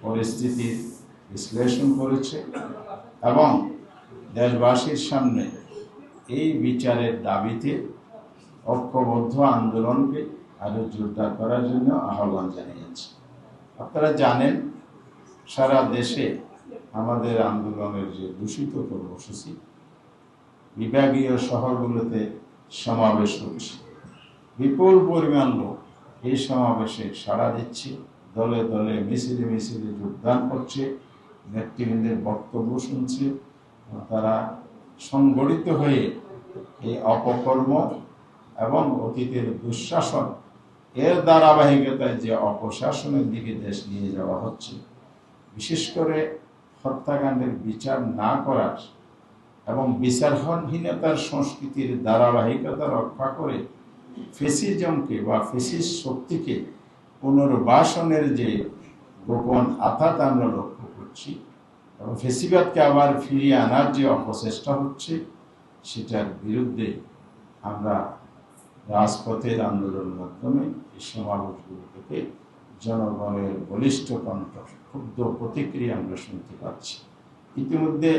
পরিস্থিতির বিশ্লেষণ করেছে এবং দেশবাসীর সামনে এই বিচারের দাবিতে ঐক্যবদ্ধ আন্দোলনকে আরো জোরদার করার জন্য আহ্বান জানিয়েছে। আপনারা জানেন, সারা দেশে আমাদের আন্দোলনের যে দূষিত কর্মসূচি, বিভাগীয় শহরগুলোতে সমাবেশ হচ্ছে, বিপুল পরিমাণ লোক এই সমাবেশে সাড়া দিচ্ছে, দলে দলে মিছিলে মিছিলে যোগদান করছে, নেতৃবৃন্দের বক্তব্য শুনছে। তারা সংগঠিত হয়ে এই অপকর্ম এবং অতীতের দুঃশাসন এর ধারাবাহিকতায় যে অপশাসনের দিকে দেশ নিয়ে যাওয়া হচ্ছে, বিশেষ করে হত্যাকাণ্ডের বিচার না করার এবং বিচারহীনতার সংস্কৃতির ধারাবাহিকতা রক্ষা করে ফেসিজমকে বা ফেসিস্ট শক্তিকে পুনর্বাসনের যে গোপন আঘাত আমরা লক্ষ্য করছি এবং ফেসিবাদকে আবার ফিরিয়ে আনার যে অপচেষ্টা হচ্ছে, সেটার বিরুদ্ধে আমরা রাজপথের আন্দোলনের মাধ্যমে এই সমাবেশগুলো থেকে জনগণের বলিষ্ঠ কণ্ঠ, ক্ষুব্ধ প্রতিক্রিয়া আমরা শুনতে পাচ্ছি। ইতিমধ্যে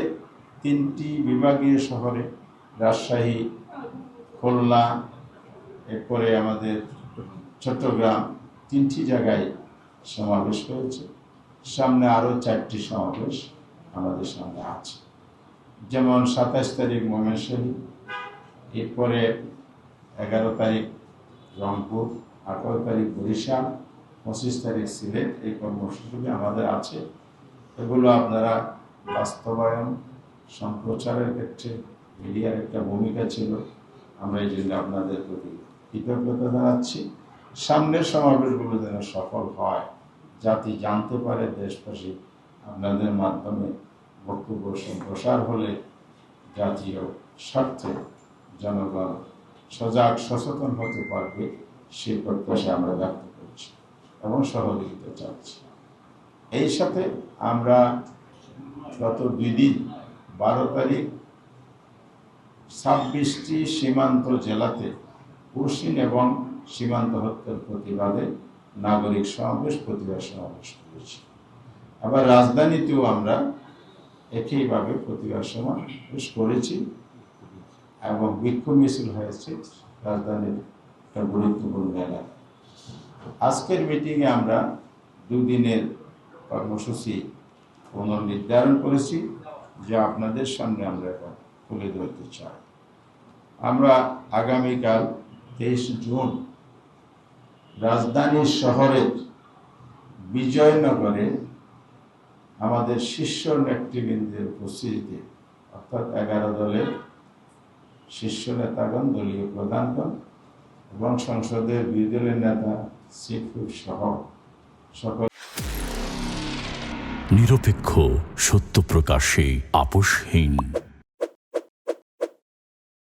3টি বিভাগীয় শহরে, রাজশাহী, খুলনা, এরপরে আমাদের চট্টগ্রাম, 3টি জায়গায় সমাবেশ হয়েছে। সামনে আরও 4টি সমাবেশ আমাদের সামনে আছে, যেমন 27 তারিখ ময়মনসিংহ, এরপরে 11 তারিখ রংপুর, 18 তারিখ বরিশাল, 25 তারিখ সিলেট। এই কর্মসূচিগুলি আমাদের আছে। এগুলো আপনারা বাস্তবায়ন সম্প্রচারের ক্ষেত্রে মিডিয়ার একটা ভূমিকা ছিল, আমরা এই জন্য আপনাদের প্রতি কৃতজ্ঞতা জানাচ্ছি। সামনের সমাবেশগুলো যেন সফল হয়, জাতি জানতে পারে, দেশবাসী আপনাদের মাধ্যমে বক্তব্য সম্প্রসার হলে জাতীয় স্বার্থে জনগণ সজাগ সচেতন হতে পারবে, সেই প্রত্যাশা আমরা ব্যক্ত করছি এবং সহযোগিতা চাচ্ছি। এই সাথে আমরা গত 2 দিন 12 তারিখ 26টি সীমান্ত জেলাতে পশ্চিম এবং সীমান্ত হত্যার প্রতিবাদে নাগরিক সমাবেশ, প্রতিবাদ সমাবেশ করেছি। আবার রাজধানীতেও আমরা একইভাবে প্রতিবাদ সমাবেশ করেছি এবং বিক্ষোভ মিছিল হয়েছে রাজধানীর একটা গুরুত্বপূর্ণ এলাকা। আজকের মিটিংয়ে আমরা 2 দিনের কর্মসূচি পুনর্নির্ধারণ করেছি, যা আপনাদের সামনে আমরা এখন তুলে ধরতে চাই। আমরা আগামীকাল 23 জুন রাজধানী শহরের বিজয়নগরে আমাদের শীর্ষ নেতৃবৃন্দের উপস্থিতিতে, অর্থাৎ 11 দলের শীর্ষ নেতাগণ, দলীয় প্রধানগণ এবং সংসদের বিরোধী দলের নেতা, চিফ হুইপ সহ সকল নিরপেক্ষ, সত্য প্রকাশে আপোষহীন।